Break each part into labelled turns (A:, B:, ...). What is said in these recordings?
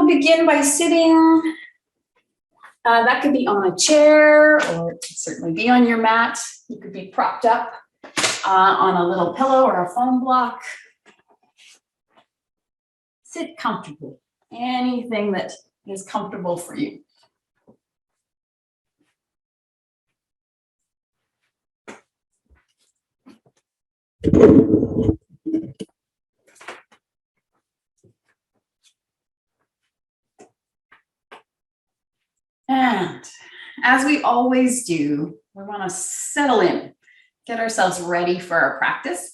A: we'll begin by sitting. That could be on a chair, or it could certainly be on your mat. You could be propped up on a little pillow or a foam block. Sit comfortably. Anything that is comfortable for you. And as we always do, we want to settle in, get ourselves ready for our practice.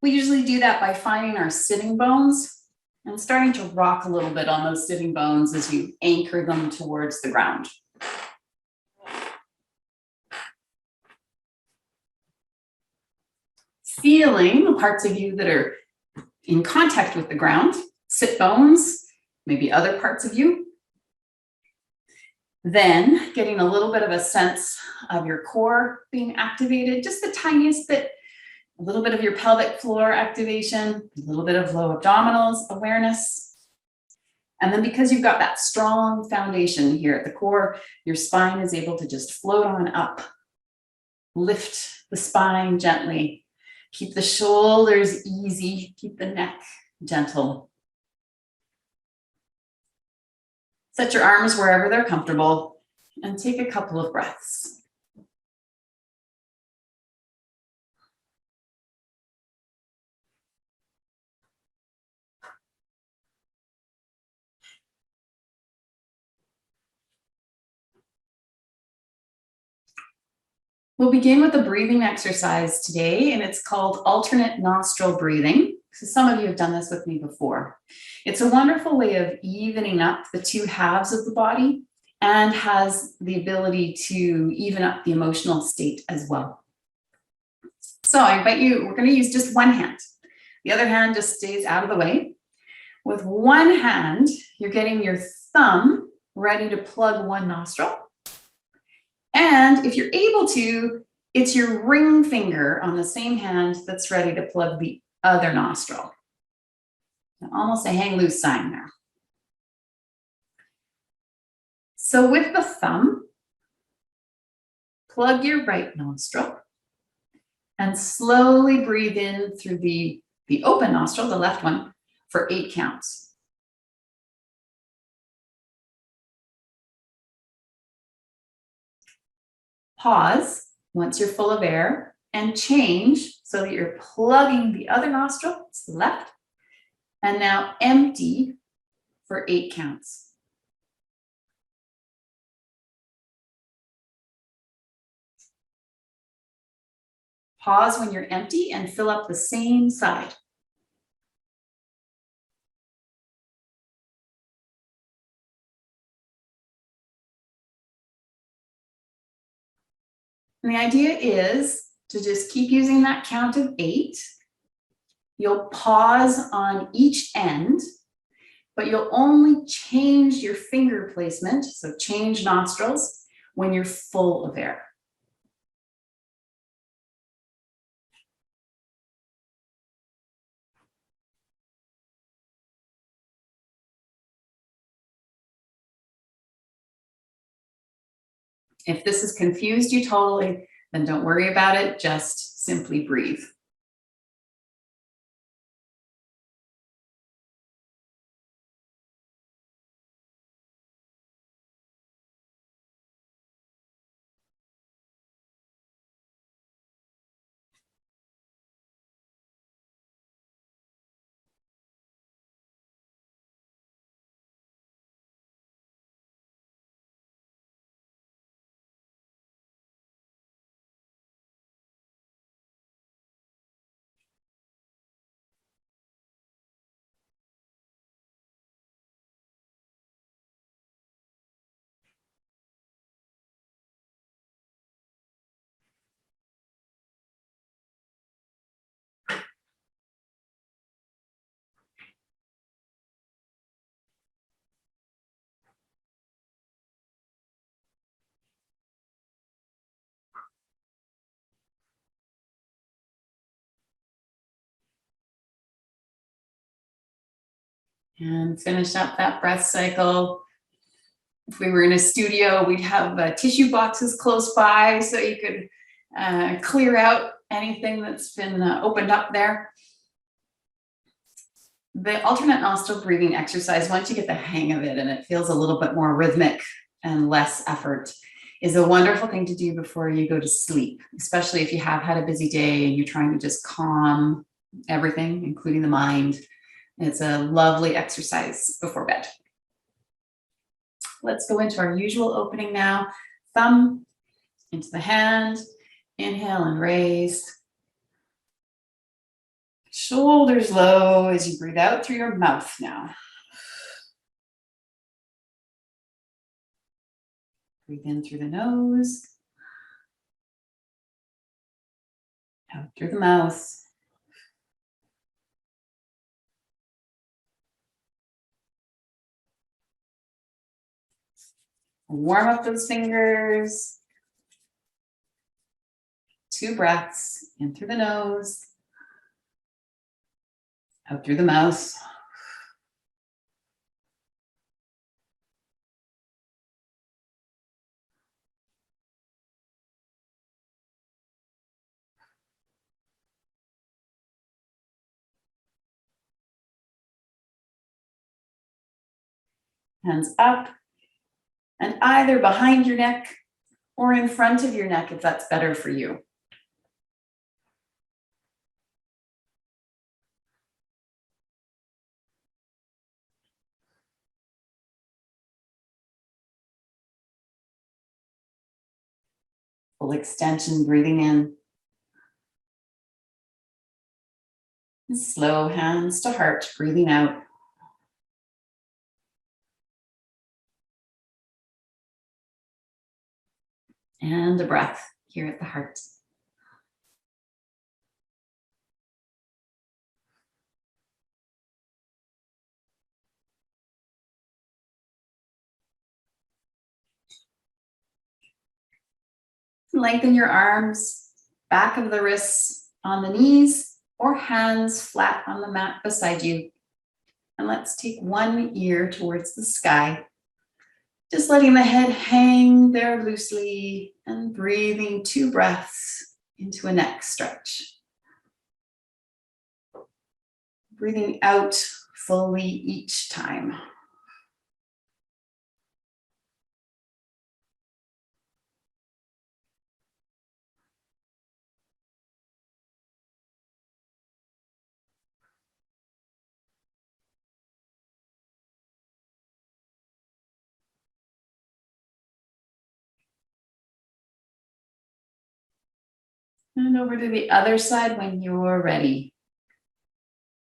A: We usually do that by finding our sitting bones and starting to rock a little bit on those sitting bones as you anchor them towards the ground. Feeling the parts of you that are in contact with the ground, sit bones, maybe other parts of you. Then getting a little bit of a sense of your core being activated, just the tiniest bit, a little bit of your pelvic floor activation, a little bit of low abdominals awareness. And then because you've got that strong foundation here at the core, your spine is able to just float on up. Lift the spine gently. Keep the shoulders easy. Keep the neck gentle. Set your arms wherever they're comfortable and take a couple of breaths. We'll begin with a breathing exercise today, and it's called alternate nostril breathing. So some of you have done this with me before. It's a wonderful way of evening up the two halves of the body and has the ability to even up the emotional state as well. So I invite you, we're going to use just one hand. The other hand just stays out of the way. With one hand, you're getting your thumb ready to plug one nostril. And if you're able to, it's your ring finger on the same hand that's ready to plug the other nostril. Almost a hang loose sign there. So with the thumb, plug your right nostril and slowly breathe in through the open nostril, the left one, for 8 counts. Pause once you're full of air and change so that you're plugging the other nostril, it's the left, and now empty for 8 counts. Pause when you're empty and fill up the same side. And the idea is to just keep using that count of 8. You'll pause on each end, but you'll only change your finger placement, so change nostrils, when you're full of air. If this has confused you totally, then don't worry about it, just simply breathe. And finish up that breath cycle. If we were in a studio, we'd have tissue boxes close by so you could clear out anything that's been opened up there. The alternate nostril breathing exercise, once you get the hang of it and it feels a little bit more rhythmic and less effort, is a wonderful thing to do before you go to sleep, especially if you have had a busy day and you're trying to just calm everything, including the mind. It's a lovely exercise before bed. Let's go into our usual opening now. Thumb into the hand, inhale and raise. Shoulders low as you breathe out through your mouth now. Breathe in through the nose, out through the mouth. Warm up those fingers. 2 breaths, in through the nose, out through the mouth. Hands up, and either behind your neck or in front of your neck if that's better for you. Full extension, breathing in. And slow hands to heart, breathing out. And a breath here at the heart. Lengthen your arms, back of the wrists on the knees, or hands flat on the mat beside you. And let's take one ear towards the sky. Just letting the head hang there loosely and breathing 2 breaths into a neck stretch. Breathing out fully each time. And over to the other side when you're ready.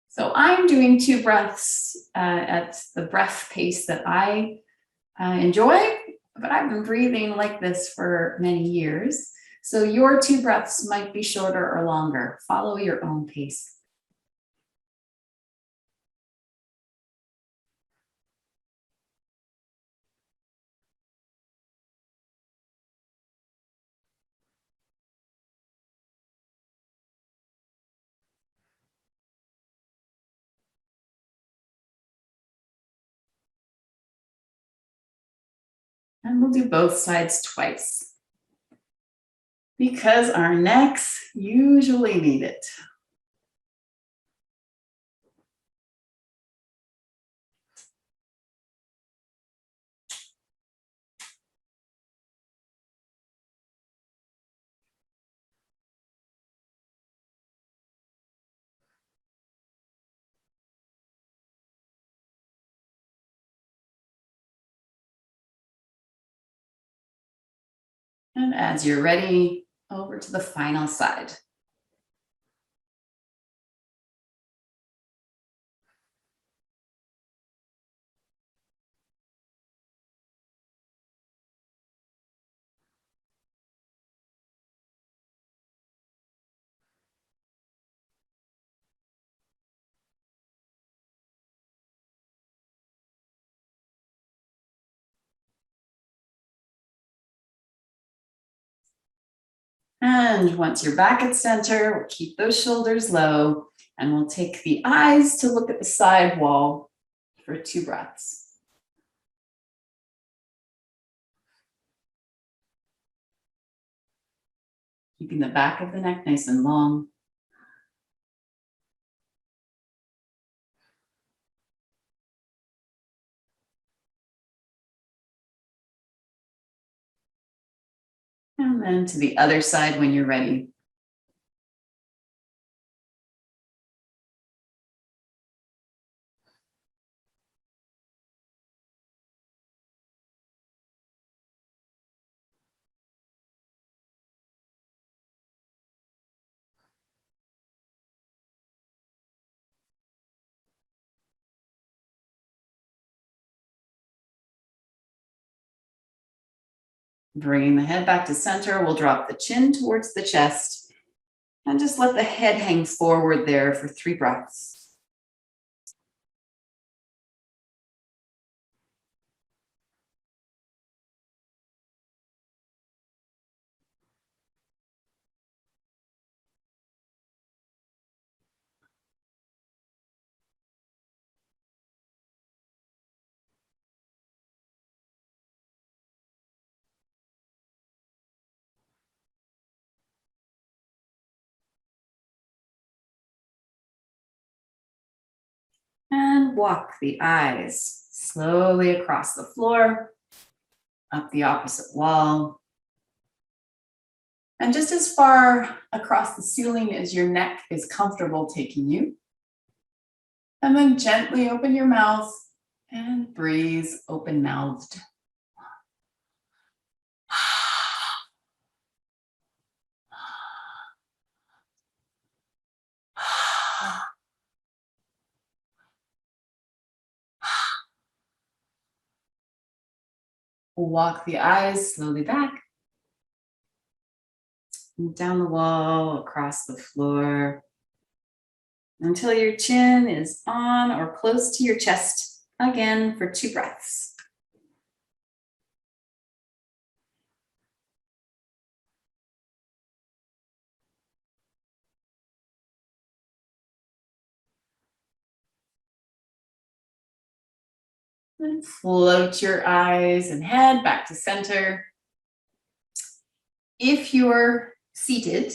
A: So I'm doing 2 breaths at the breath pace that I enjoy, but I've been breathing like this for many years. So your 2 breaths might be shorter or longer. Follow your own pace. And we'll do both sides twice, because our necks usually need it. And as you're ready, over to the final side. And once you're back at center, we'll keep those shoulders low and we'll take the eyes to look at the side wall. for 2 breaths. Keeping the back of the neck nice and long. And then to the other side when you're ready. Bringing the head back to center, we'll drop the chin towards the chest and just let the head hang forward there for 3 breaths. And walk the eyes slowly across the floor, up the opposite wall, and just as far across the ceiling as your neck is comfortable taking you. And then gently open your mouth and breathe open-mouthed. Walk the eyes slowly back, down the wall, across the floor, until your chin is on or close to your chest, again for 2 breaths. And float your eyes and head back to center. If you're seated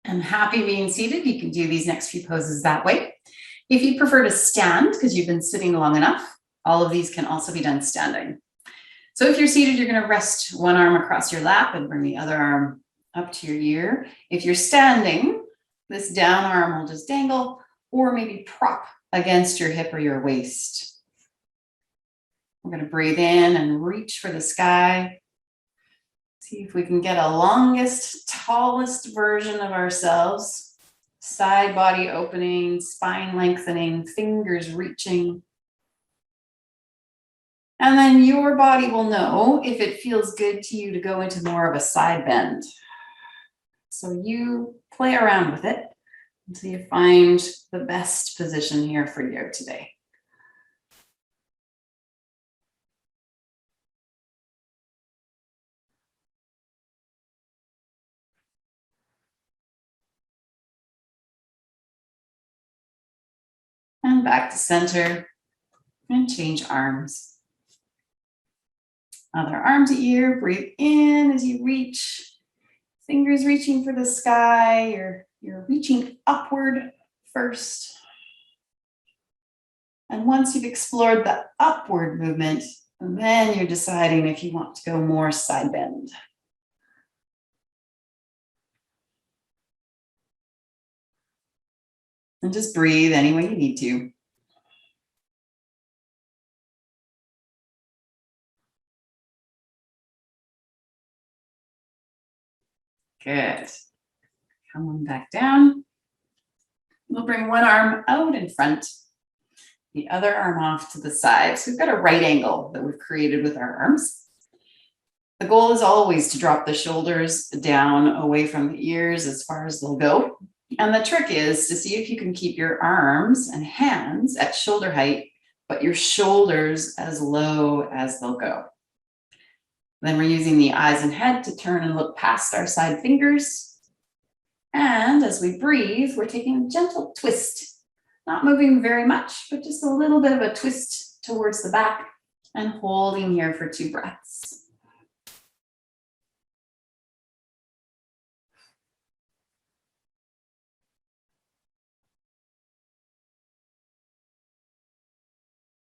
A: and happy being seated, you can do these next few poses that way. If you prefer to stand because you've been sitting long enough, all of these can also be done standing. So if you're seated, you're going to rest one arm across your lap and bring the other arm up to your ear. If you're standing, this down arm will just dangle or maybe prop against your hip or your waist. We're going to breathe in and reach for the sky. See if we can get a longest, tallest version of ourselves. Side body opening, spine lengthening, fingers reaching. And then your body will know if it feels good to you to go into more of a side bend. So you play around with it until you find the best position here for you today. And back to center and change arms. Other arm to ear, breathe in as you reach. Fingers reaching for the sky, you're reaching upward first. And once you've explored the upward movement, then you're deciding if you want to go more side bend. And just breathe any way you need to. Good. Come on back down. We'll bring one arm out in front, the other arm off to the side. So we've got a right angle that we've created with our arms. The goal is always to drop the shoulders down away from the ears as far as they'll go. And the trick is to see if you can keep your arms and hands at shoulder height, but your shoulders as low as they'll go. Then we're using the eyes and head to turn and look past our side fingers. And as we breathe, we're taking a gentle twist, not moving very much, but just a little bit of a twist towards the back and holding here for 2 breaths.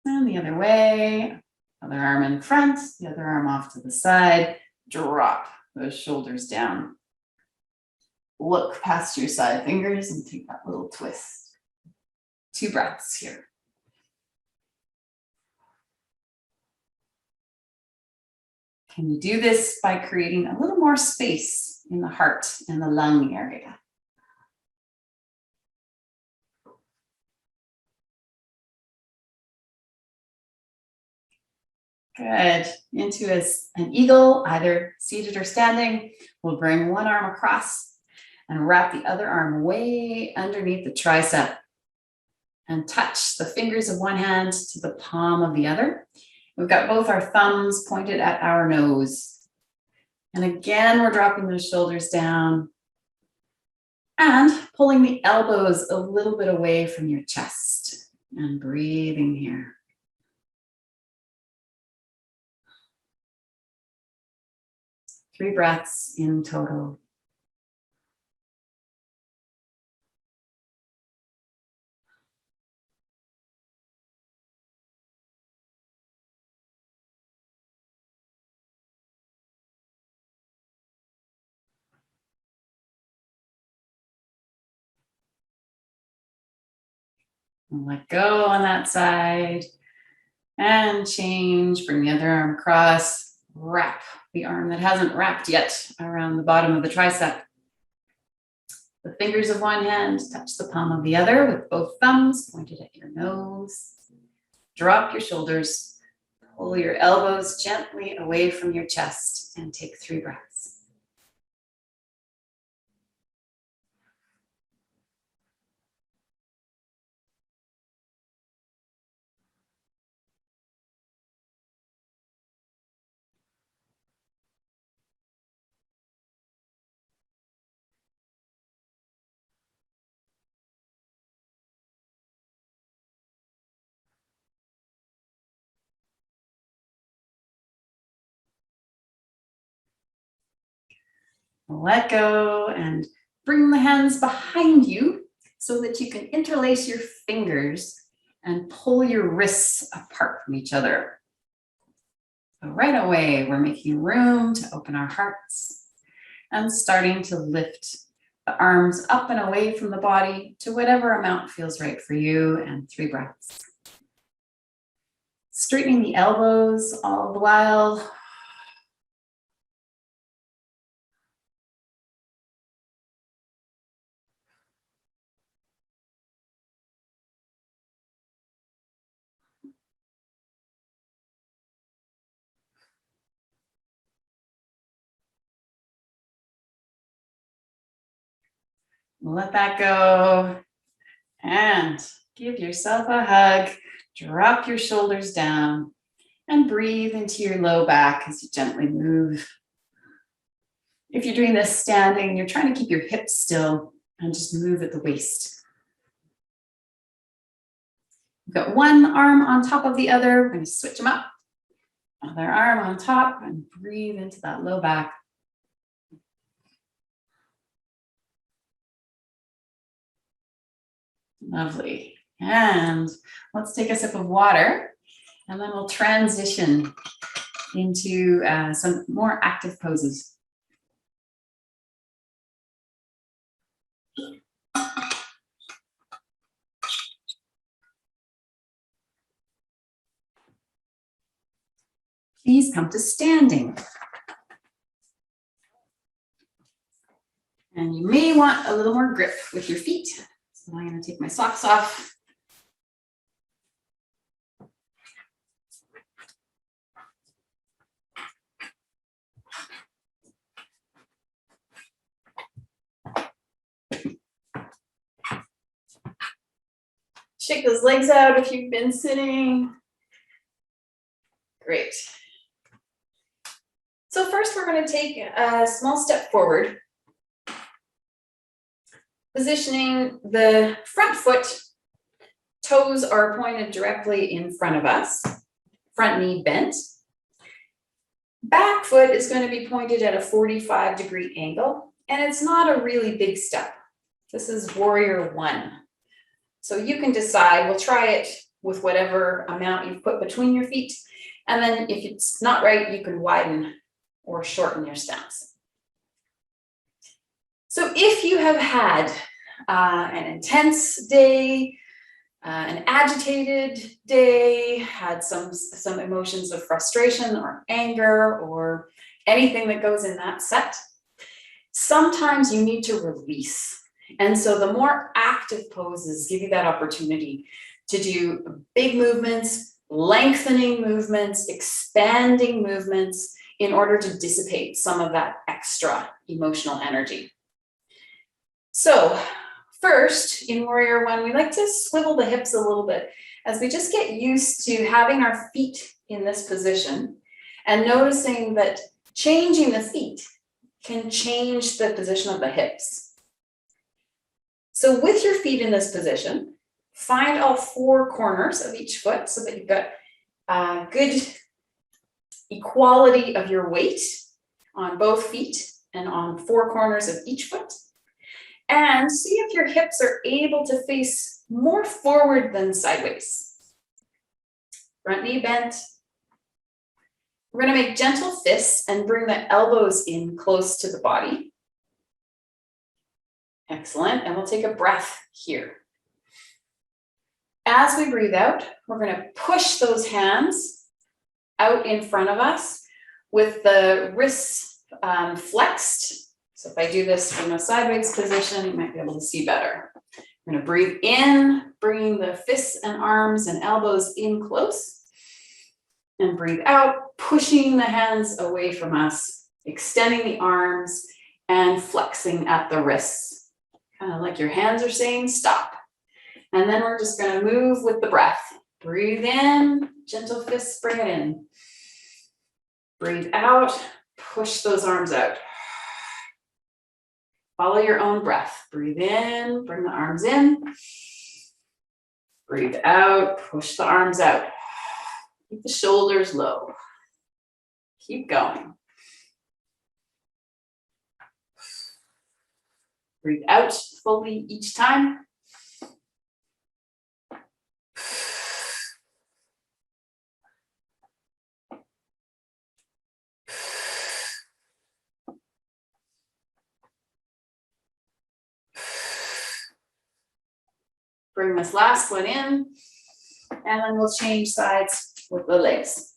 A: And the other way, other arm in front, the other arm off to the side. Drop those shoulders down. Look past your side fingers and take that little twist. 2 breaths here. Can you do this by creating a little more space in the heart and the lung area? Good. Into an eagle, either seated or standing. We'll bring one arm across and wrap the other arm way underneath the tricep and touch the fingers of one hand to the palm of the other. We've got both our thumbs pointed at our nose. And again, we're dropping those shoulders down and pulling the elbows a little bit away from your chest and breathing here. Three breaths in total. And let go on that side and change. Bring the other arm across. Wrap the arm that hasn't wrapped yet around the bottom of the tricep. The fingers of one hand touch the palm of the other with both thumbs pointed at your nose. Drop your shoulders. Pull your elbows gently away from your chest and take 3 breaths. Let go and bring the hands behind you so that you can interlace your fingers and pull your wrists apart from each other. So right away, we're making room to open our hearts and starting to lift the arms up and away from the body to whatever amount feels right for you, and 3 breaths. Straightening the elbows all the while. Let that go and give yourself a hug. Drop your shoulders down and breathe into your low back as you gently move. If you're doing this standing, you're trying to keep your hips still and just move at the waist. We've got one arm on top of the other. We're going to switch them up. Other arm on top and breathe into that low back. Lovely. And let's take a sip of water, and then we'll transition into some more active poses. Please come to standing. And you may want a little more grip with your feet. So I'm going to take my socks off. Shake those legs out if you've been sitting. Great. So first we're going to take a small step forward, positioning the front foot Toes are pointed directly in front of us, front knee bent. Back foot is going to be pointed at a 45-degree angle, and it's not a really big step. This is warrior one. So you can decide, we'll try it with whatever amount you've put between your feet, and then if it's not right, you can widen or shorten your stance. So if you have had an intense day, an agitated day, had some emotions of frustration or anger or anything that goes in that set, sometimes you need to release. And so the more active poses give you that opportunity to do big movements, lengthening movements, expanding movements in order to dissipate some of that extra emotional energy. So first, in warrior one, we like to swivel the hips a little bit as we just get used to having our feet in this position and noticing that changing the feet can change the position of the hips. So with your feet in this position, find all four corners of each foot so that you've got good equality of your weight on both feet and on four corners of each foot. And see if your hips are able to face more forward than sideways. Front knee bent. We're going to make gentle fists and bring the elbows in close to the body. Excellent. And we'll take a breath here. As we breathe out, we're going to push those hands out in front of us with the wrists flexed. So if I do this from a sideways position, you might be able to see better. I'm going to breathe in, bringing the fists and arms and elbows in close. And breathe out, pushing the hands away from us, extending the arms and flexing at the wrists. Kind of like your hands are saying stop. And then we're just going to move with the breath. Breathe in, gentle fists, bring it in. Breathe out, push those arms out. Follow your own breath. Breathe in, bring the arms in. Breathe out, push the arms out. Keep the shoulders low. Keep going. Breathe out fully each time. Bring this last one in, and then we'll change sides with the legs.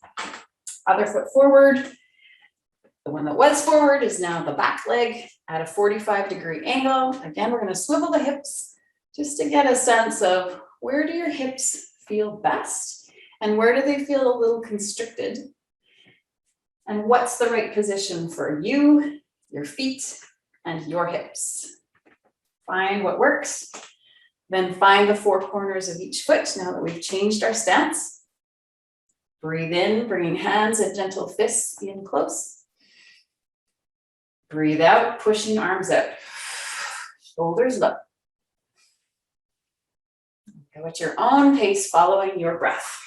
A: Other foot forward. The one that was forward is now the back leg at a 45-degree angle. Again, we're going to swivel the hips just to get a sense of where do your hips feel best and where do they feel a little constricted, and what's the right position for you, your feet, and your hips. Find what works. Then find the four corners of each foot now that we've changed our stance. Breathe in, bringing hands and gentle fists in close. Breathe out, pushing arms out. Shoulders low. Go at your own pace, following your breath.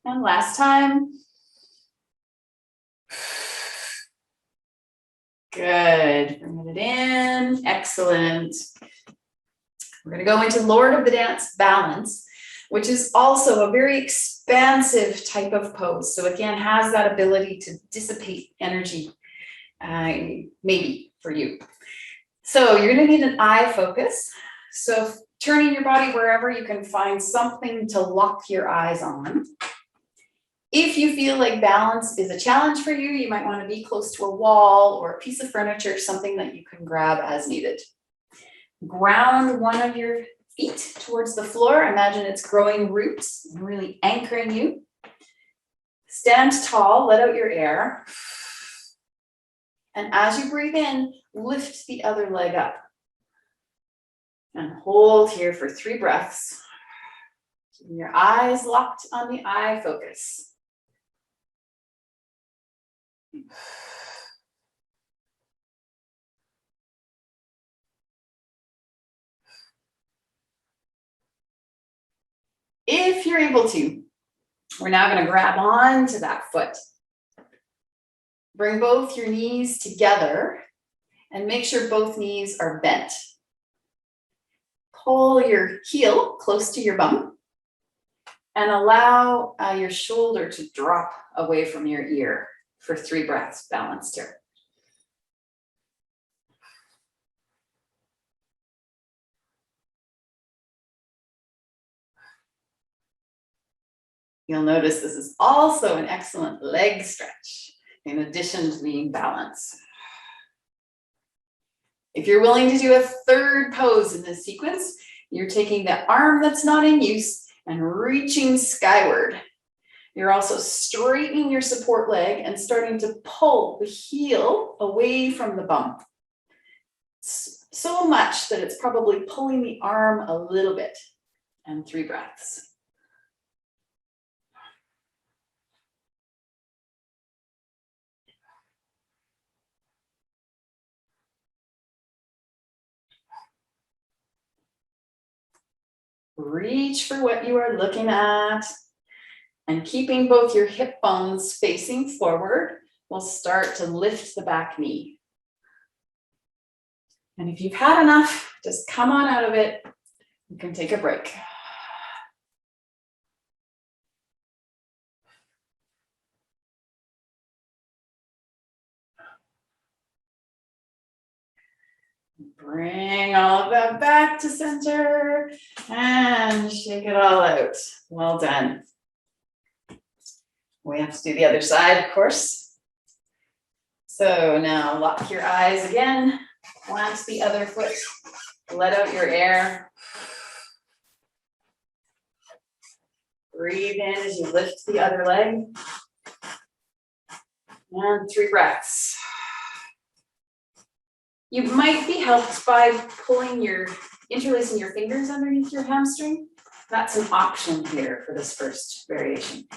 A: And last time. Good. Bring it in. Excellent. We're going to go into Lord of the Dance balance, which is also a very expansive type of pose. So again, has that ability to dissipate energy, maybe for you. So you're going to need an eye focus. So turning your body wherever you can find something to lock your eyes on. If you feel like balance is a challenge for you, you might want to be close to a wall or a piece of furniture, something that you can grab as needed. Ground one of your feet towards the floor. Imagine it's growing roots and really anchoring you. Stand tall, let out your air. And as you breathe in, lift the other leg up. And hold here for 3 breaths. Keeping your eyes locked on the eye focus. If you're able to, we're now going to grab onto that foot. Bring both your knees together and make sure both knees are bent. Pull your heel close to your bum and allow your shoulder to drop away from your ear for 3 breaths, balanced here. You'll notice this is also an excellent leg stretch in addition to being balanced. If you're willing to do a 3rd pose in this sequence, you're taking the arm that's not in use and reaching skyward. You're also straightening your support leg and starting to pull the heel away from the bum. So much that it's probably pulling the arm a little bit. And 3 breaths. Reach for what you are looking at, and keeping both your hip bones facing forward, we'll start to lift the back knee. And if you've had enough, just come on out of it. You can take a break. Bring all of that back to center and shake it all out. Well done. We have to do the other side, of course. So now lock your eyes again, plant the other foot, let out your air. Breathe in as you lift the other leg. And 3 breaths. You might be helped by interlacing your fingers underneath your hamstring. That's an option here for this first variation.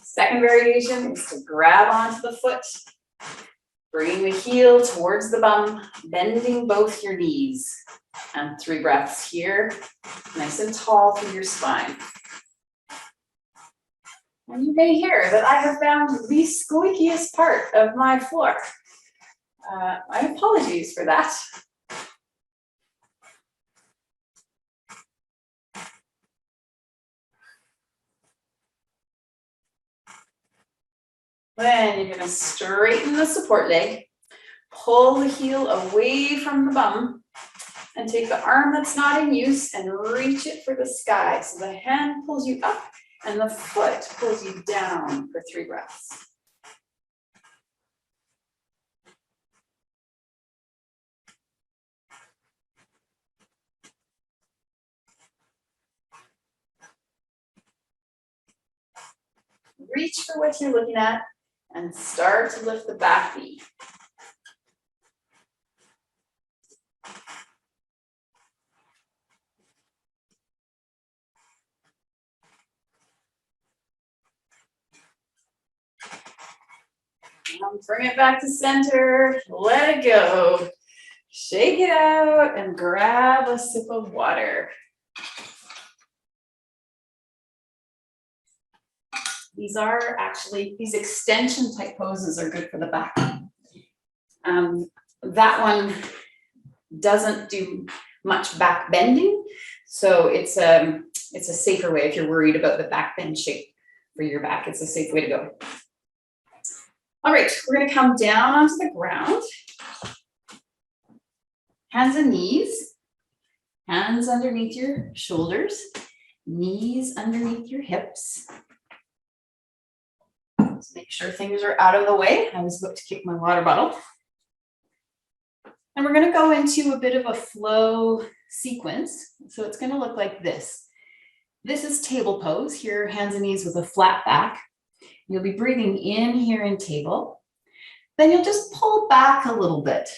A: Second variation is to grab onto the foot, bring the heel towards the bum, bending both your knees. And 3 breaths here, nice and tall through your spine. And you may hear that I have found the squeakiest part of my floor. My apologies for that. Then you're going to straighten the support leg, pull the heel away from the bum, and take the arm that's not in use and reach it for the sky. So the hand pulls you up and the foot pulls you down for 3 breaths. Reach for what you're looking at and start to lift the back knee. And bring it back to center, let it go. Shake it out and grab a sip of water. These extension type poses are good for the back. That one doesn't do much back bending, so it's a safer way if you're worried about the back bend shape for your back. It's a safe way to go. All right, we're going to come down onto the ground. Hands and knees. Hands underneath your shoulders. Knees underneath your hips. Let's make sure things are out of the way. I was about to kick my water bottle. And we're going to go into a bit of a flow sequence. So it's going to look like this. This is table pose. Here, hands and knees with a flat back. You'll be breathing in here in table. Then you'll just pull back a little bit.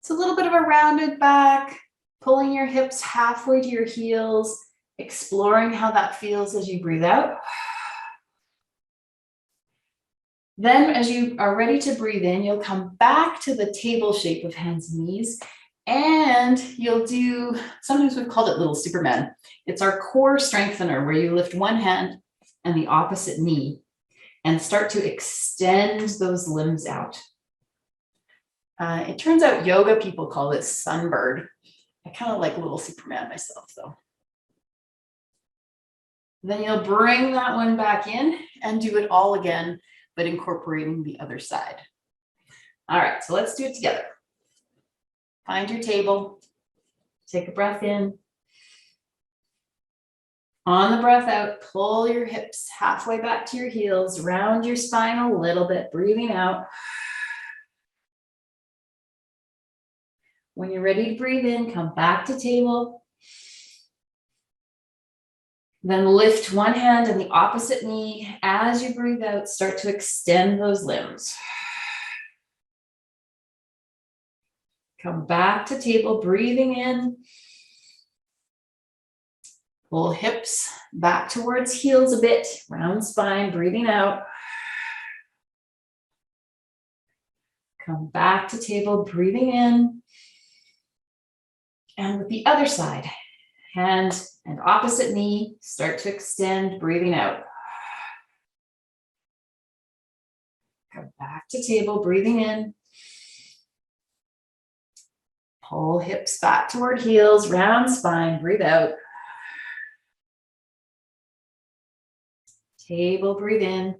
A: It's a little bit of a rounded back, pulling your hips halfway to your heels, exploring how that feels as you breathe out. Then as you are ready to breathe in, you'll come back to the table shape of hands and knees, and you'll do, sometimes we've called it little Superman. It's our core strengthener where you lift one hand and the opposite knee and start to extend those limbs out. It turns out yoga people call it sunbird. I kind of like little Superman myself though. Then you'll bring that one back in and do it all again, but incorporating the other side. All right, so let's do it together. Find your table, take a breath in. On the breath out, pull your hips halfway back to your heels, round your spine a little bit, breathing out. When you're ready to breathe in, come back to table. Then lift one hand and the opposite knee. As you breathe out, start to extend those limbs. Come back to table, breathing in. Pull hips back towards heels a bit, round spine, breathing out. Come back to table, breathing in. And with the other side, hand and opposite knee, start to extend, breathing out. Come back to table, breathing in. Pull hips back toward heels, round spine, breathe out. Table, breathe in.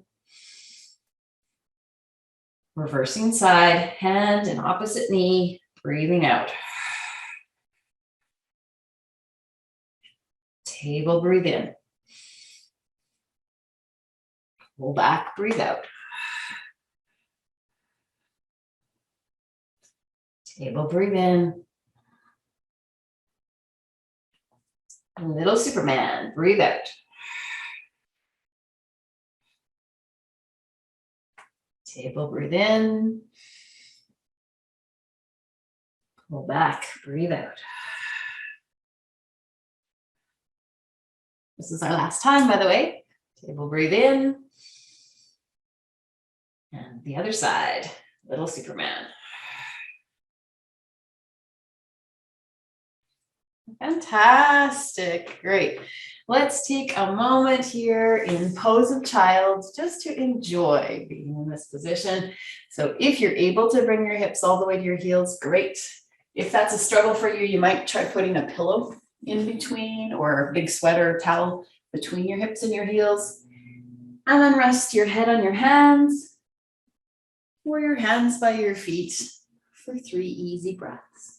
A: Reversing side, hand and opposite knee, breathing out. Table, breathe in. Pull back, breathe out. Table, breathe in. Little Superman, breathe out. Table, breathe in. Pull back, breathe out. This is our last time, by the way. Table, breathe in. And the other side, little Superman. Fantastic, great. Let's take a moment here in pose of child just to enjoy being in this position. So if you're able to bring your hips all the way to your heels, great. If that's a struggle for you, you might try putting a pillow in between or a big sweater or towel between your hips and your heels. And then rest your head on your hands or your hands by your feet for 3 easy breaths.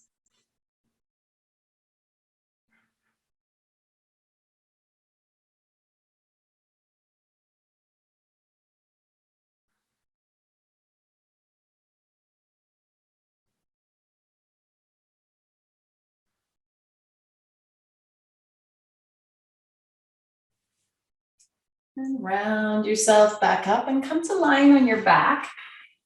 A: And round yourself back up and come to lying on your back.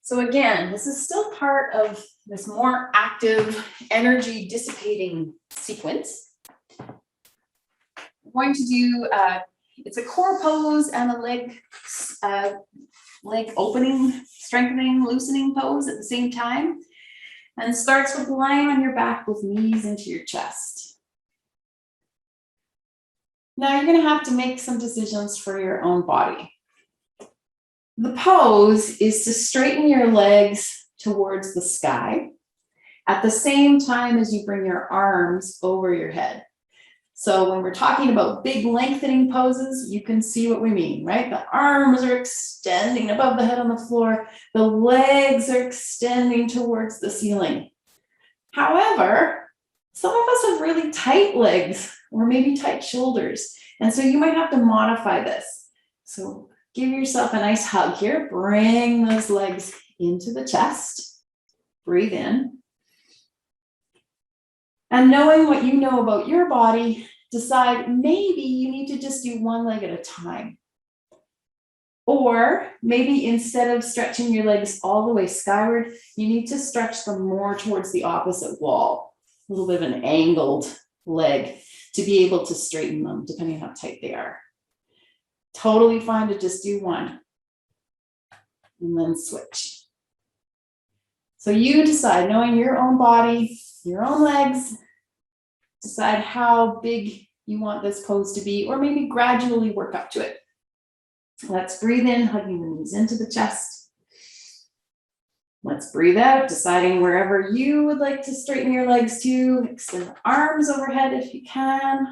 A: So again, this is still part of this more active energy dissipating sequence. We're going to do, it's a core pose and a leg opening, strengthening, loosening pose at the same time. And starts with lying on your back with knees into your chest. Now you're going to have to make some decisions for your own body. The pose is to straighten your legs towards the sky at the same time as you bring your arms over your head. So when we're talking about big lengthening poses, you can see what we mean, right? The arms are extending above the head on the floor. The legs are extending towards the ceiling. However, some of us have really tight legs or maybe tight shoulders. And so you might have to modify this. So Give yourself a nice hug here. Bring those legs into the chest. Breathe in. And knowing what you know about your body, decide maybe you need to just do one leg at a time. Or maybe instead of stretching your legs all the way skyward, you need to stretch them more towards the opposite wall. A little bit of an angled leg to be able to straighten them, depending on how tight they are. Totally fine to just do one. And then switch. So you decide, knowing your own body, your own legs, decide how big you want this pose to be, or maybe gradually work up to it. Let's breathe in, hugging the knees into the chest. Let's breathe out, deciding wherever you would like to straighten your legs to. Extend the arms overhead if you can.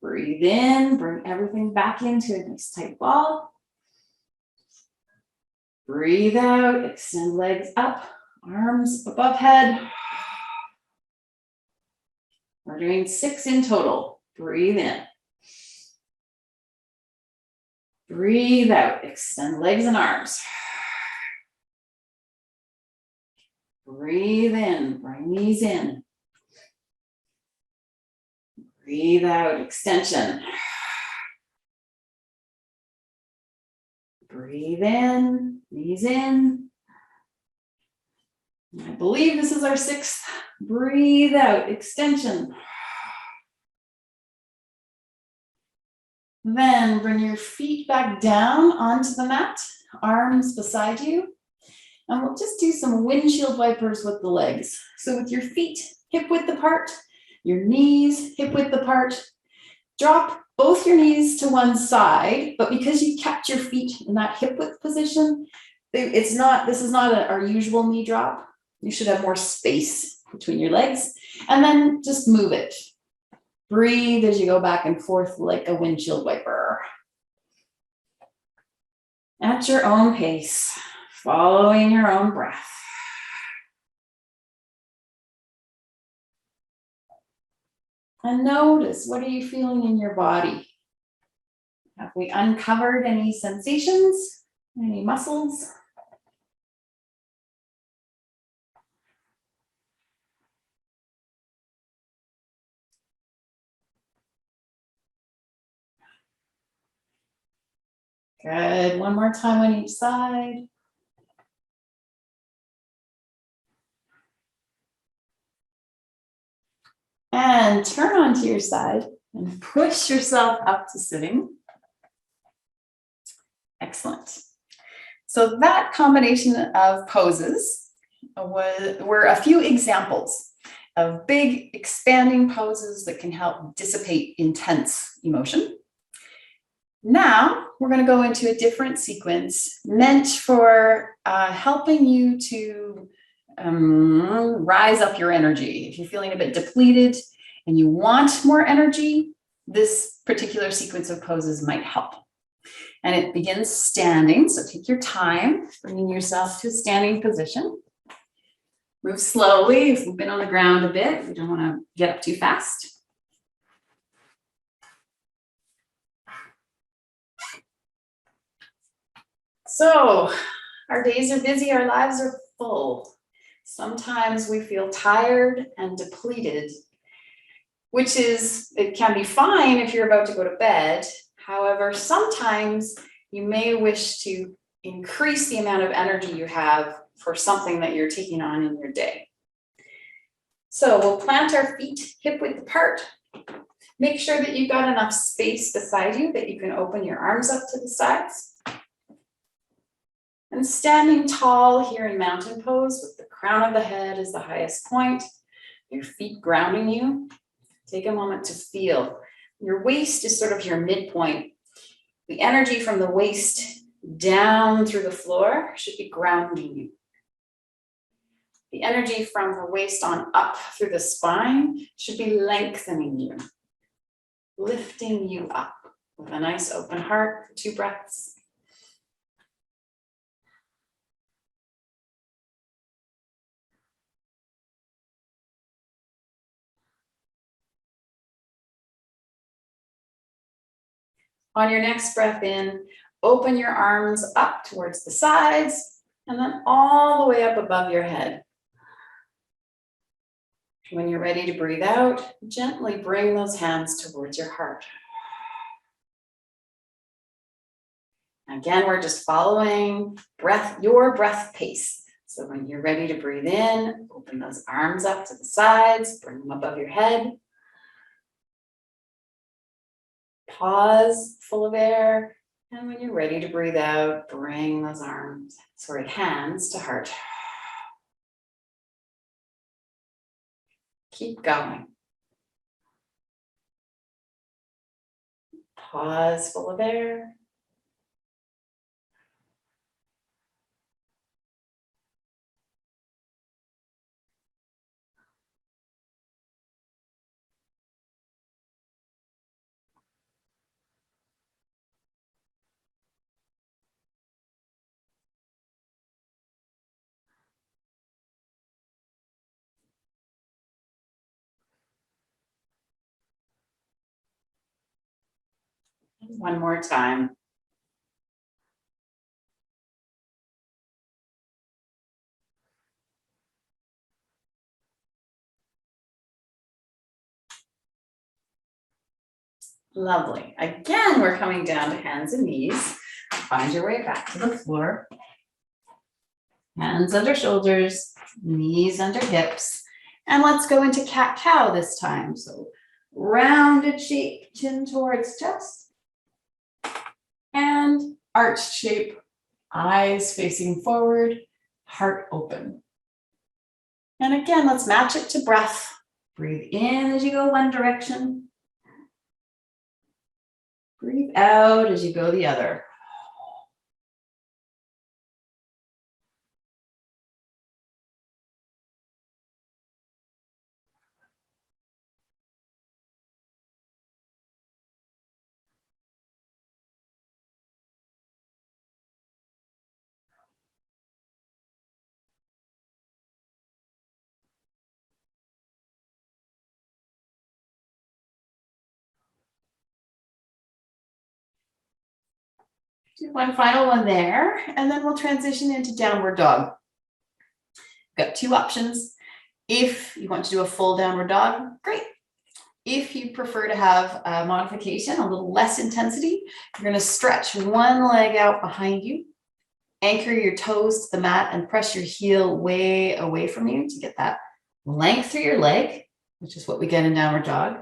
A: Breathe in, bring everything back into a nice tight ball. Breathe out, extend legs up, arms above head. We're doing 6 in total. Breathe in. Breathe out, extend legs and arms. Breathe in, bring knees in. Breathe out, extension. Breathe in, knees in. I believe this is our 6th. Breathe out, extension. Then bring your feet back down onto the mat, arms beside you. And we'll just do some windshield wipers with the legs. So with your feet hip width apart, your knees hip width apart, drop both your knees to one side, but because you kept your feet in that hip width position, this is not our usual knee drop. You should have more space between your legs, and then just move it. Breathe as you go back and forth like a windshield wiper. At your own pace, following your own breath. And notice, what are you feeling in your body? Have we uncovered any sensations, any muscles? Good, one more time on each side. And turn onto your side and push yourself up to sitting. Excellent. So that combination of poses were a few examples of big expanding poses that can help dissipate intense emotion. Now we're going to go into a different sequence meant for helping you to rise up your energy. If you're feeling a bit depleted and you want more energy, this particular sequence of poses might help. And it begins standing, so take your time, bringing yourself to a standing position. Move slowly. If you've been on the ground a bit, you don't want to get up too fast. So our days are busy, our lives are full. Sometimes we feel tired and depleted, it can be fine if you're about to go to bed. However, sometimes you may wish to increase the amount of energy you have for something that you're taking on in your day. So we'll plant our feet hip width apart. Make sure that you've got enough space beside you that you can open your arms up to the sides. And standing tall here in mountain pose with the crown of the head as the highest point, your feet grounding you. Take a moment to feel. Your waist is sort of your midpoint. The energy from the waist down through the floor should be grounding you. The energy from the waist on up through the spine should be lengthening you, lifting you up with a nice open heart for 2 breaths. On your next breath in, open your arms up towards the sides and then all the way up above your head. When you're ready to breathe out, gently bring those hands towards your heart. Again, we're just following your breath pace. So when you're ready to breathe in, open those arms up to the sides, bring them above your head. Pause, full of air. And when you're ready to breathe out, bring those hands to heart. Keep going. Pause, full of air. One more time. Lovely. Again, we're coming down to hands and knees. Find your way back to the floor. Hands under shoulders, knees under hips. And let's go into cat-cow this time. So rounded shape, chin towards chest. And arched shape, eyes facing forward, heart open. And again, let's match it to breath. Breathe in as you go one direction. Breathe out as you go the other. Do one final one there, and then we'll transition into downward dog. Got two options. If you want to do a full downward dog, great. If you prefer to have a modification, a little less intensity, you're going to stretch one leg out behind you, anchor your toes to the mat, and press your heel way away from you to get that length through your leg, which is what we get in downward dog.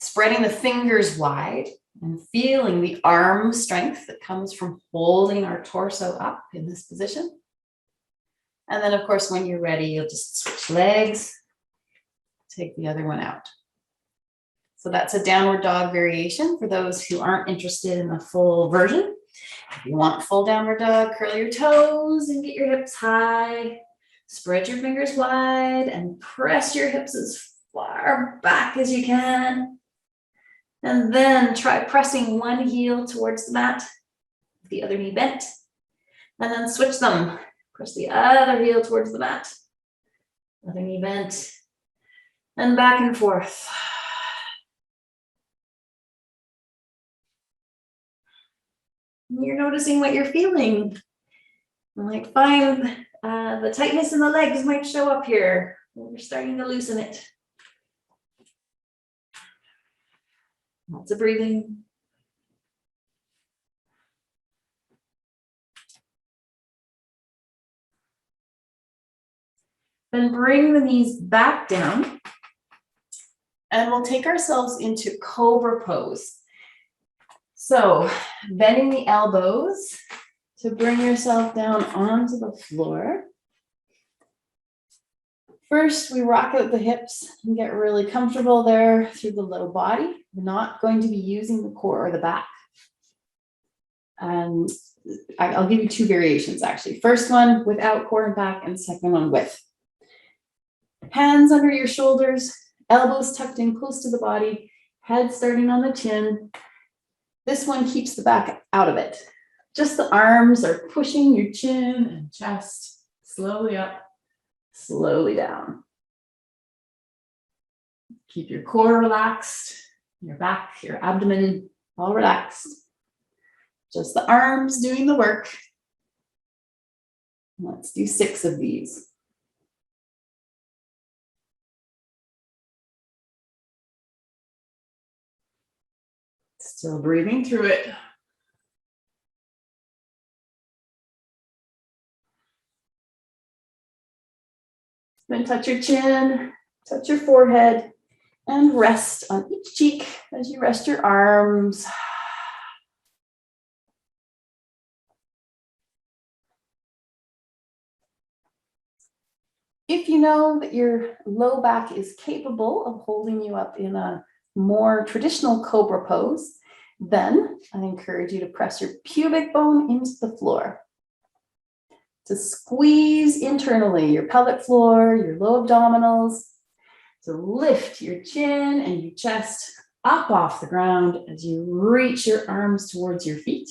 A: Spreading the fingers wide and feeling the arm strength that comes from holding our torso up in this position. And then, of course, when you're ready, you'll just switch legs, take the other one out. So that's a downward dog variation for those who aren't interested in the full version. If you want full downward dog, curl your toes and get your hips high. Spread your fingers wide and press your hips as far back as you can. And then try pressing one heel towards the mat, the other knee bent, and then switch them. Press the other heel towards the mat, other knee bent, and back and forth. And you're noticing what you're feeling. Like find the tightness in the legs might show up here. We're starting to loosen it. Lots of breathing. Then bring the knees back down. And we'll take ourselves into Cobra pose. So bending the elbows to bring yourself down onto the floor. First, we rock out the hips and get really comfortable there through the low body. We're not going to be using the core or the back. And I'll give you two variations, actually. First one without core and back, and second one with. Hands under your shoulders, elbows tucked in close to the body, head starting on the chin. This one keeps the back out of it. Just the arms are pushing your chin and chest slowly up, slowly down. Keep your core relaxed, your back, your abdomen all relaxed. Just the arms doing the work. Let's do 6 of these. Still breathing through it. Then touch your chin, touch your forehead, and rest on each cheek as you rest your arms. If you know that your low back is capable of holding you up in a more traditional Cobra pose, then I encourage you to press your pubic bone into the floor. To squeeze internally your pelvic floor, your low abdominals, to lift your chin and your chest up off the ground as you reach your arms towards your feet.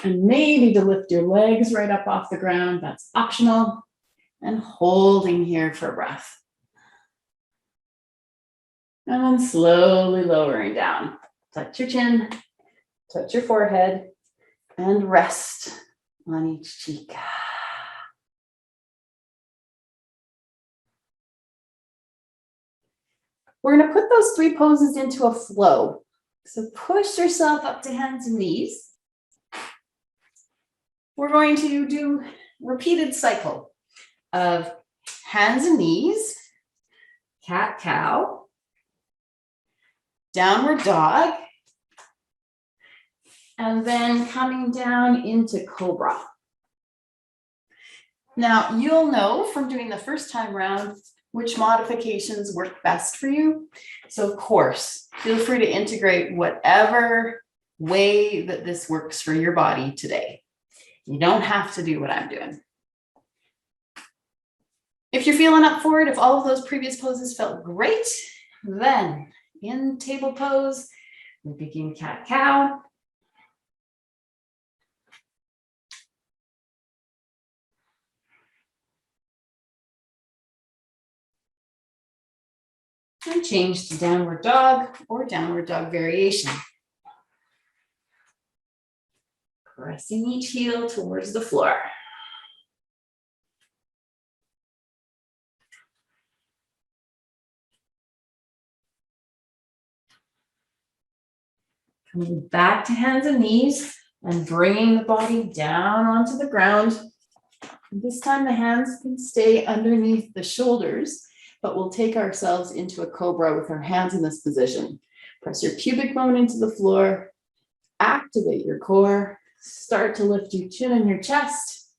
A: And maybe to lift your legs right up off the ground, that's optional. And holding here for a breath. And then slowly lowering down. Touch your chin, touch your forehead, and rest on each cheek. We're going to put those 3 poses into a flow. So push yourself up to hands and knees. We're going to do repeated cycle of hands and knees, cat-cow, downward dog, and then coming down into Cobra. Now, you'll know from doing the first time round which modifications work best for you. So of course, feel free to integrate whatever way that this works for your body today. You don't have to do what I'm doing. If you're feeling up for it, if all of those previous poses felt great, then in table pose, we begin cat-cow. And change to downward dog or downward dog variation. Pressing each heel towards the floor. Coming back to hands and knees and bringing the body down onto the ground. This time the hands can stay underneath the shoulders, but we'll take ourselves into a cobra with our hands in this position. Press your pubic bone into the floor, activate your core, start to lift your chin and your chest,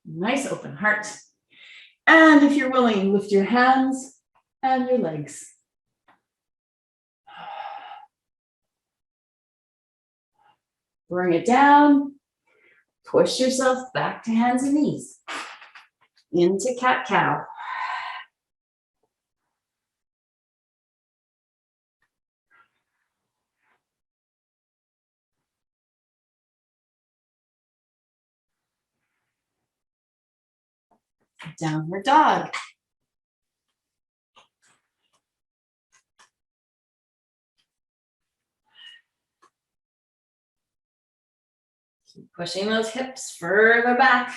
A: nice open heart. And if you're willing, lift your hands and your legs. Bring it down, push yourself back to hands and knees, into cat-cow. Downward dog. Keep pushing those hips further back.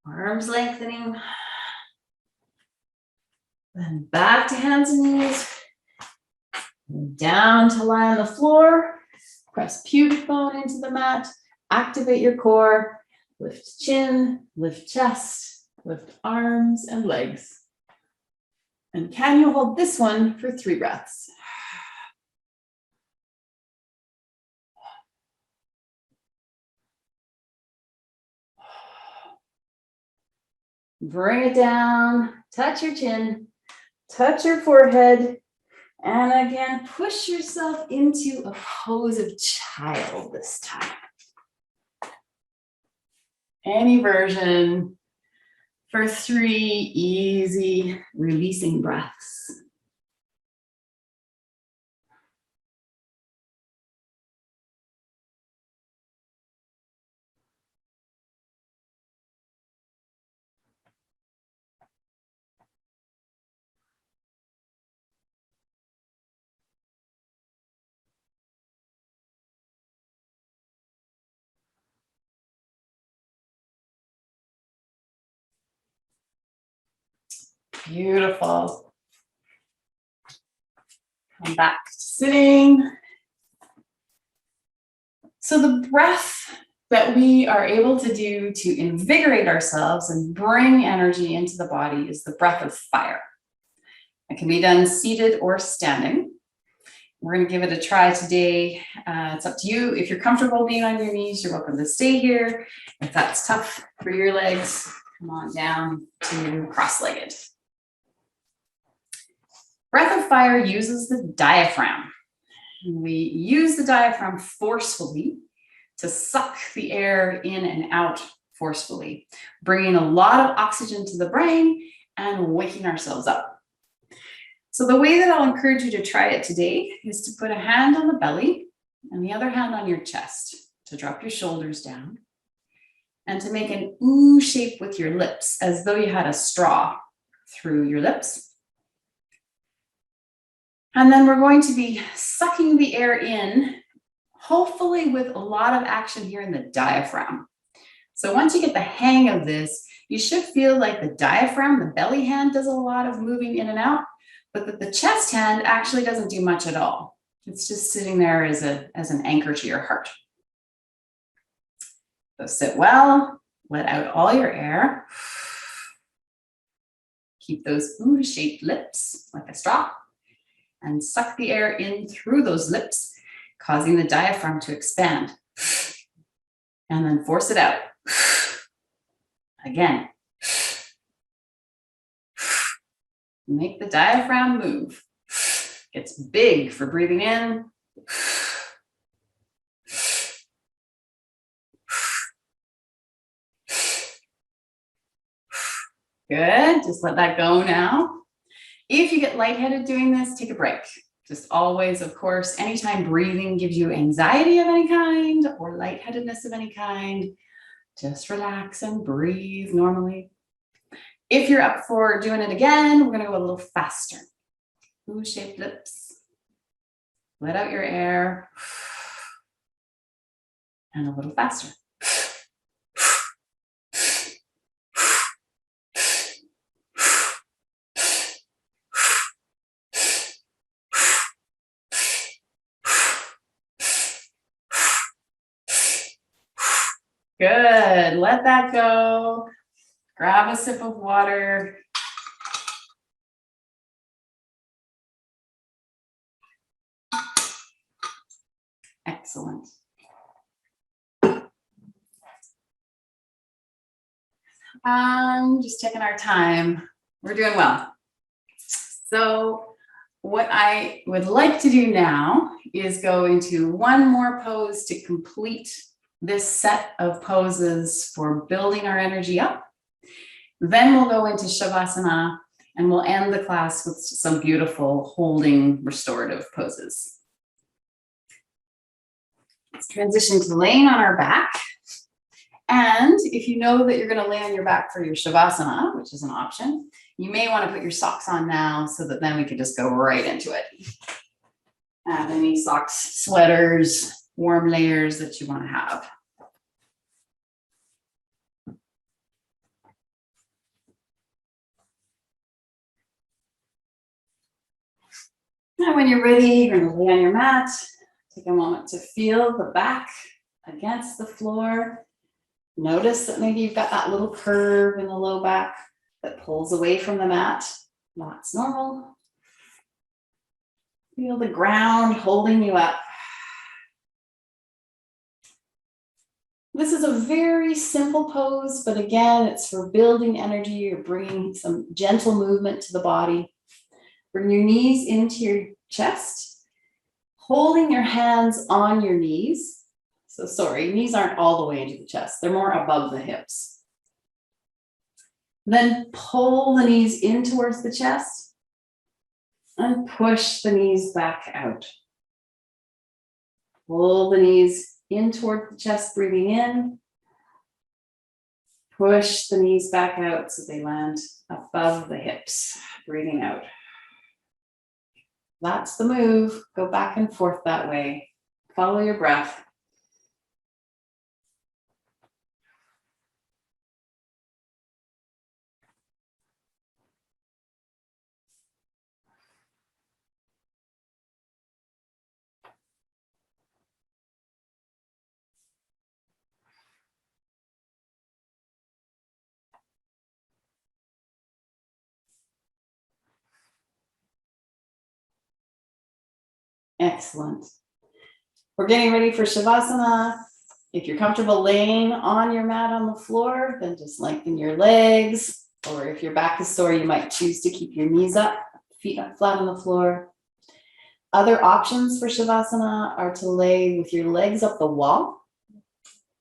A: Arms lengthening. Then back to hands and knees. And down to lie on the floor. Press pubic bone into the mat. Activate your core. Lift chin, lift chest, lift arms and legs. And can you hold this one for 3 breaths? Bring it down, touch your chin, touch your forehead, and again, push yourself into a pose of child this time. Any version for 3 easy releasing breaths. Beautiful. Come back to sitting. So the breath that we are able to do to invigorate ourselves and bring energy into the body is the breath of fire. It can be done seated or standing. We're going to give it a try today. It's up to you. If you're comfortable being on your knees, you're welcome to stay here. If that's tough for your legs, come on down to cross-legged. Breath of fire uses the diaphragm. We use the diaphragm forcefully to suck the air in and out forcefully, bringing a lot of oxygen to the brain and waking ourselves up. So the way that I'll encourage you to try it today is to put a hand on the belly and the other hand on your chest, to drop your shoulders down and to make an ooh shape with your lips as though you had a straw through your lips. And then we're going to be sucking the air in, hopefully with a lot of action here in the diaphragm. So once you get the hang of this, you should feel like the diaphragm, the belly hand, does a lot of moving in and out, but that the chest hand actually doesn't do much at all. It's just sitting there as an anchor to your heart. So sit well, let out all your air. Keep those ooh-shaped lips like a straw and suck the air in through those lips, causing the diaphragm to expand. And then force it out. Again. Make the diaphragm move. It's big for breathing in. Good, just let that go now. If you get lightheaded doing this, take a break. Just always, of course, anytime breathing gives you anxiety of any kind or lightheadedness of any kind, just relax and breathe normally. If you're up for doing it again, we're going to go a little faster. U-shaped lips. Let out your air. And a little faster. Good. Let that go. Grab a sip of water. Excellent. Just taking our time. We're doing well. So what I would like to do now is go into one more pose to complete this set of poses for building our energy up. Then we'll go into Shavasana and we'll end the class with some beautiful holding restorative poses. Let's transition to laying on our back. And if you know that you're going to lay on your back for your Shavasana, which is an option, you may want to put your socks on now so that then we can just go right into it. Add any socks, sweaters, warm layers that you want to have. And when you're ready, you're going to lay on your mat. Take a moment to feel the back against the floor. Notice that maybe you've got that little curve in the low back that pulls away from the mat. That's normal. Feel the ground holding you up. This is a very simple pose, but again, it's for building energy. You're bringing some gentle movement to the body. Bring your knees into your chest, holding your hands on your knees. So sorry, knees aren't all the way into the chest. They're more above the hips. Then pull the knees in towards the chest and push the knees back out. Pull the knees in toward the chest, breathing in. Push the knees back out so they land above the hips, breathing out. That's the move. Go back and forth that way. Follow your breath. Excellent. We're getting ready for Shavasana. If you're comfortable laying on your mat on the floor, then just lengthen your legs. Or if your back is sore, you might choose to keep your knees up, feet up flat on the floor. Other options for Shavasana are to lay with your legs up the wall.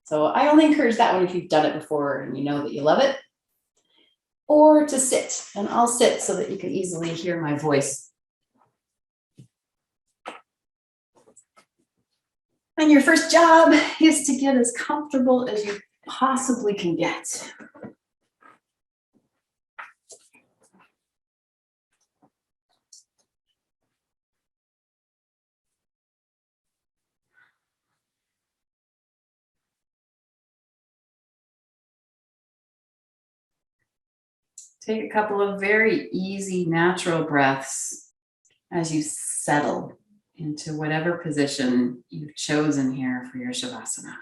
A: So I only encourage that one if you've done it before and you know that you love it. Or to sit, and I'll sit so that you can easily hear my voice. And your first job is to get as comfortable as you possibly can get. Take a couple of very easy, natural breaths as you settle into whatever position you've chosen here for your Shavasana.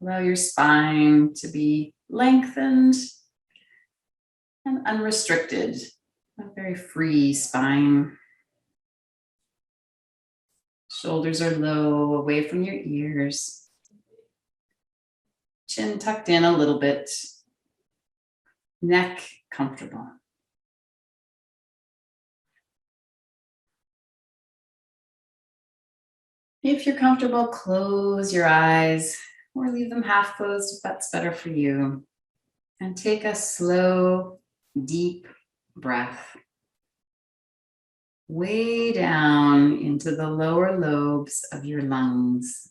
A: Allow your spine to be lengthened and unrestricted, a very free spine. Shoulders are low, away from your ears. Chin tucked in a little bit. Neck comfortable. If you're comfortable, close your eyes or leave them half closed if that's better for you. And take a slow, deep breath way down into the lower lobes of your lungs.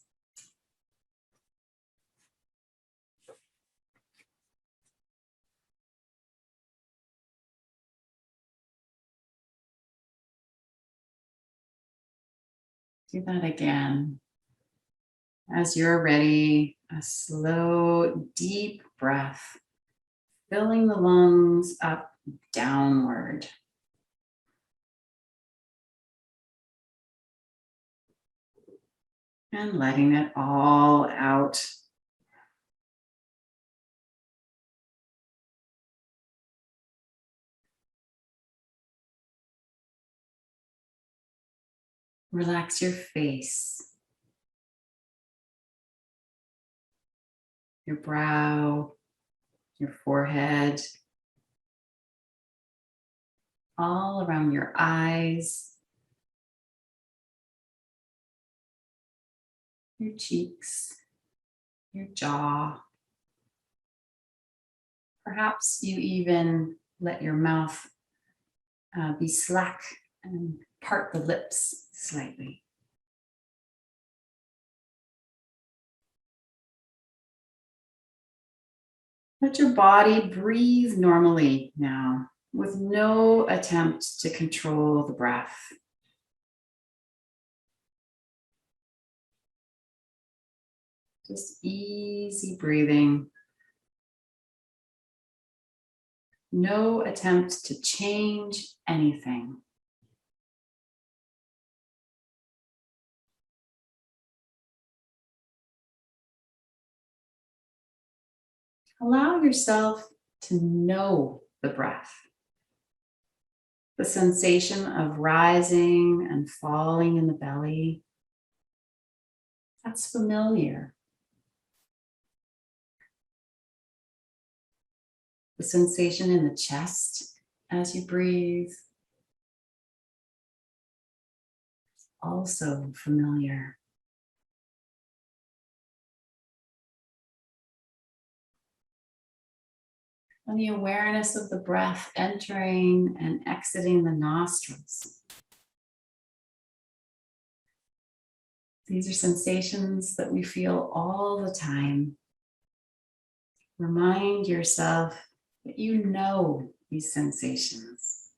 A: Do that again. As you're ready, a slow, deep breath, filling the lungs up downward. And letting it all out. Relax your face, your brow, your forehead, all around your eyes, your cheeks, your jaw. Perhaps you even let your mouth be slack and part the lips slightly. Let your body breathe normally now, with no attempt to control the breath. Just easy breathing. No attempt to change anything. Allow yourself to know the breath. The sensation of rising and falling in the belly. That's familiar. The sensation in the chest as you breathe. Also familiar. And the awareness of the breath entering and exiting the nostrils. These are sensations that we feel all the time. Remind yourself that you know these sensations.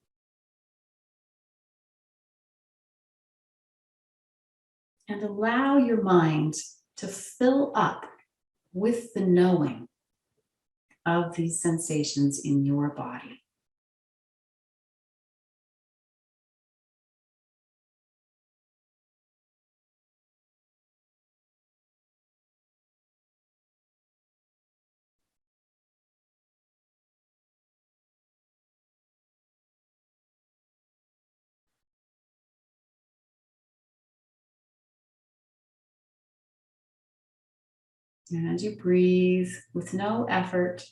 A: And allow your mind to fill up with the knowing of these sensations in your body. And as you breathe with no effort,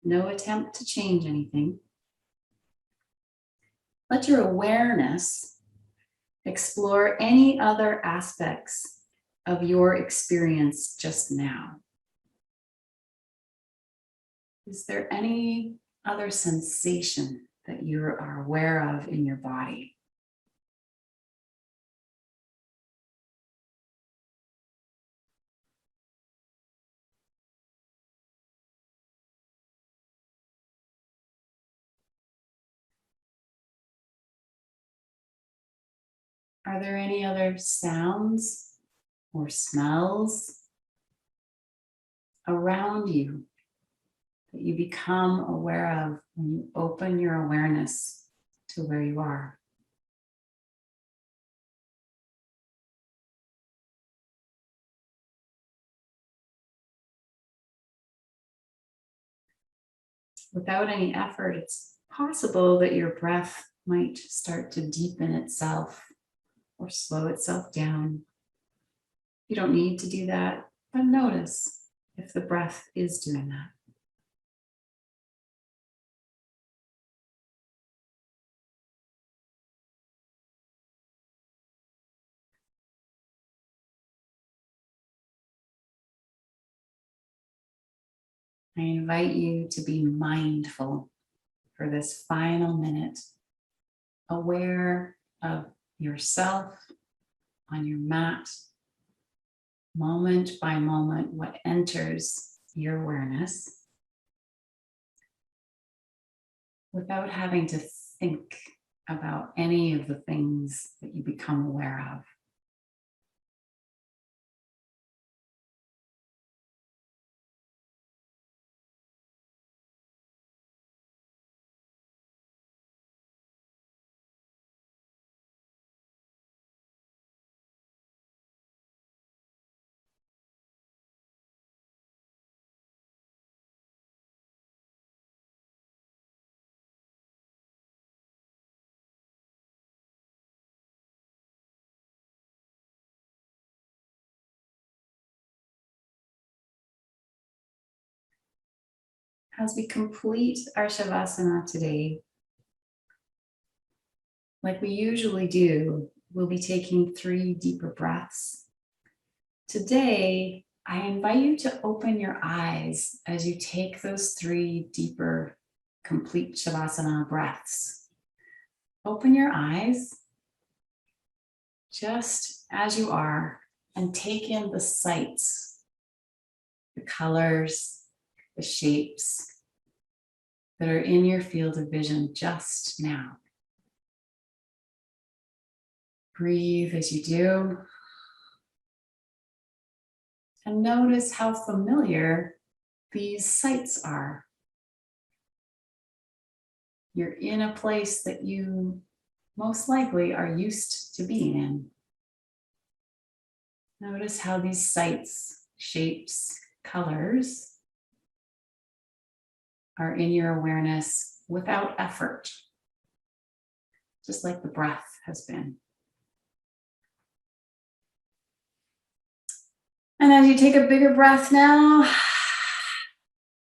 A: no attempt to change anything, let your awareness explore any other aspects of your experience just now. Is there any other sensation that you are aware of in your body? Are there any other sounds or smells around you that you become aware of when you open your awareness to where you are? Without any effort, it's possible that your breath might start to deepen itself or slow itself down. You don't need to do that, but notice if the breath is doing that. I invite you to be mindful for this final minute, aware of yourself on your mat, moment by moment, what enters your awareness, without having to think about any of the things that you become aware of. As we complete our Shavasana today, like we usually do, we'll be taking 3 deeper breaths. Today, I invite you to open your eyes as you take those 3 deeper, complete Shavasana breaths. Open your eyes just as you are and take in the sights, the colors, the shapes that are in your field of vision just now. Breathe as you do. And notice how familiar these sights are. You're in a place that you most likely are used to being in. Notice how these sights, shapes, colors are in your awareness without effort, just like the breath has been. And as you take a bigger breath now,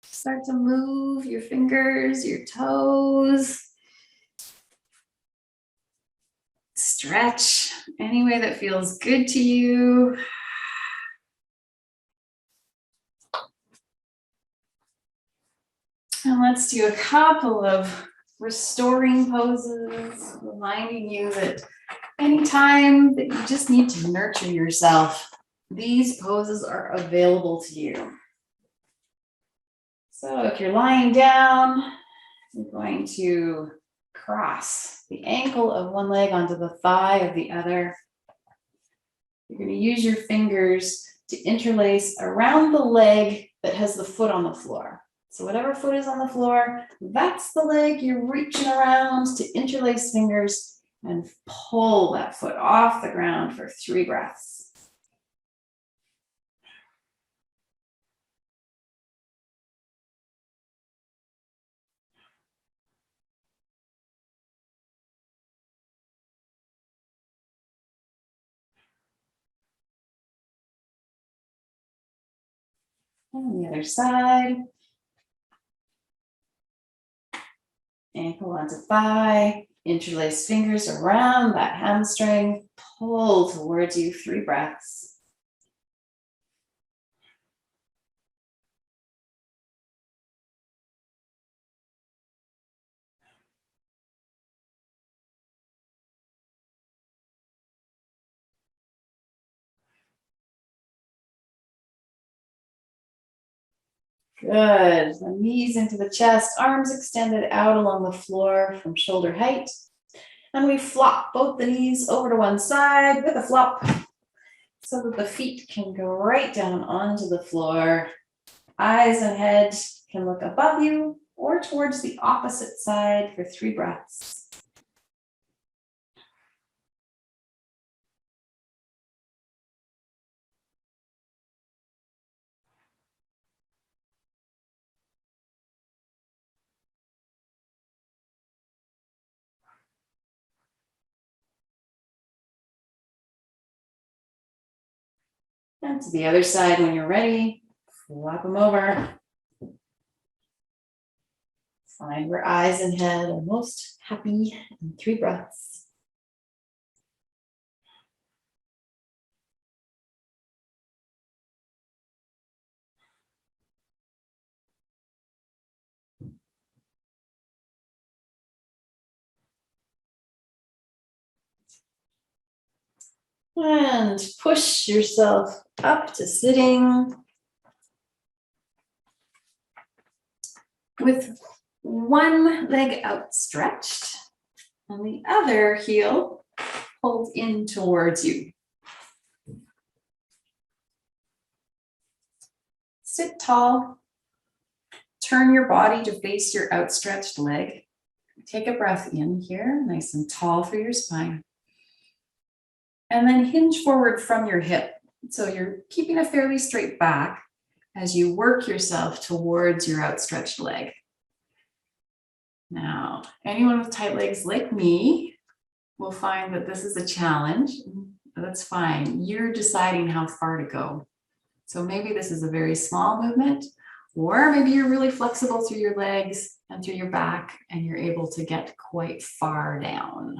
A: start to move your fingers, your toes. Stretch any way that feels good to you. And let's do a couple of restoring poses, reminding you that anytime that you just need to nurture yourself, these poses are available to you. So if you're lying down, you're going to cross the ankle of one leg onto the thigh of the other. You're going to use your fingers to interlace around the leg that has the foot on the floor. So whatever foot is on the floor, that's the leg you're reaching around to interlace fingers and pull that foot off the ground for 3 breaths. And the other side. Ankle onto thigh. Interlace fingers around that hamstring. Pull towards you, 3 breaths. Good. The knees into the chest, arms extended out along the floor from shoulder height. And we flop both the knees over to one side with a flop so that the feet can go right down onto the floor. Eyes and head can look above you or towards the opposite side for 3 breaths. And to the other side when you're ready, flop them over. Find where eyes and head are most happy in 3 breaths. And push yourself up to sitting with one leg outstretched and the other heel pulled in towards you. Sit tall. Turn your body to face your outstretched leg. Take a breath in here, nice and tall for your spine. And then hinge forward from your hip. So you're keeping a fairly straight back as you work yourself towards your outstretched leg. Now, anyone with tight legs like me will find that this is a challenge. That's fine. You're deciding how far to go. So maybe this is a very small movement, or maybe you're really flexible through your legs and through your back, and you're able to get quite far down.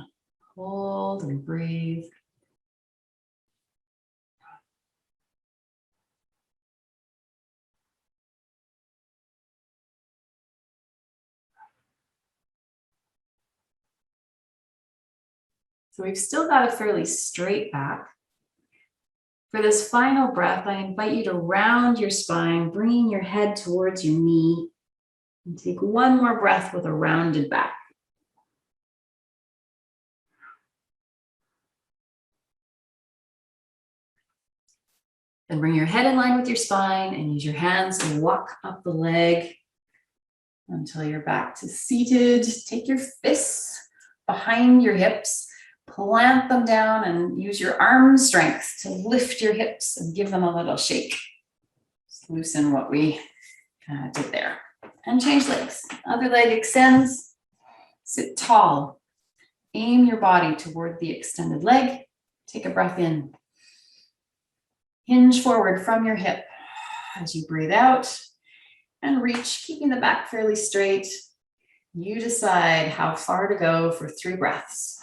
A: Hold and breathe. So we've still got a fairly straight back. For this final breath, I invite you to round your spine, bringing your head towards your knee. And take one more breath with a rounded back. Then bring your head in line with your spine and use your hands to walk up the leg until you're back to seated. Take your fists behind your hips, plant them down, and use your arm strength to lift your hips and give them a little shake. Just loosen what we did there. And change legs. Other leg extends. Sit tall. Aim your body toward the extended leg. Take a breath in. Hinge forward from your hip as you breathe out and reach, keeping the back fairly straight. You decide how far to go for 3 breaths.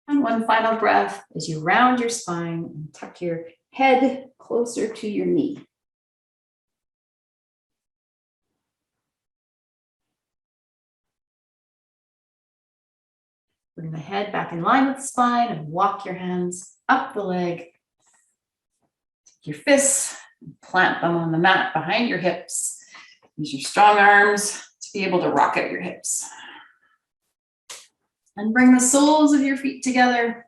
A: And one final breath as you round your spine and tuck your head closer to your knee. Bring the head back in line with the spine and walk your hands up the leg. Take your fists and plant them on the mat behind your hips. Use your strong arms to be able to rock out your hips. And bring the soles of your feet together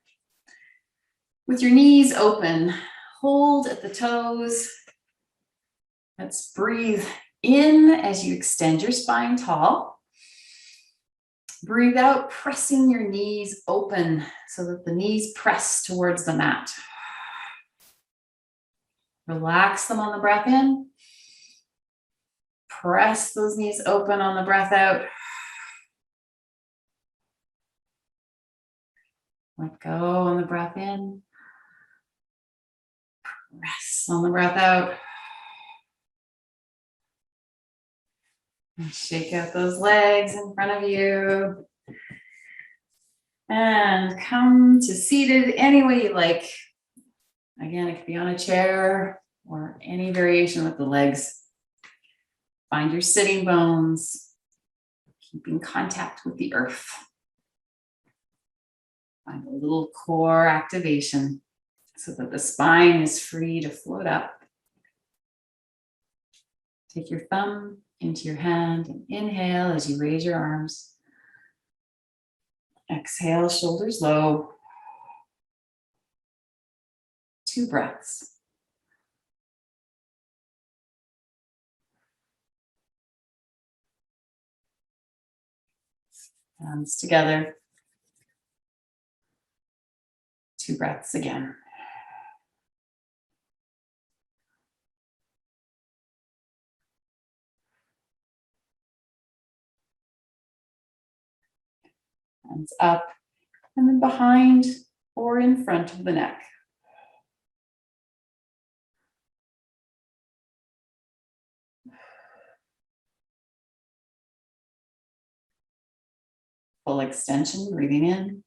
A: with your knees open. Hold at the toes. Let's breathe in as you extend your spine tall. Breathe out, pressing your knees open so that the knees press towards the mat. Relax them on the breath in. press those knees open on the breath out. Let go on the breath in. Press on the breath out. And shake out those legs in front of you. And come to seated any way you like. Again, it could be on a chair or any variation with the legs. Find your sitting bones, keeping contact with the earth. Find a little core activation so that the spine is free to float up. Take your thumb into your hand and inhale as you raise your arms. Exhale, shoulders low. 2 breaths. Hands together. 2 breaths again. Hands up and then behind or in front of the neck. Full extension, breathing in.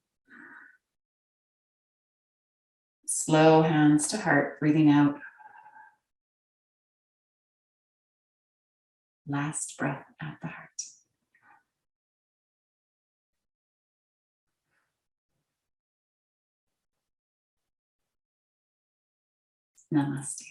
A: Slow hands to heart, breathing out. Last breath at the heart. Namaste.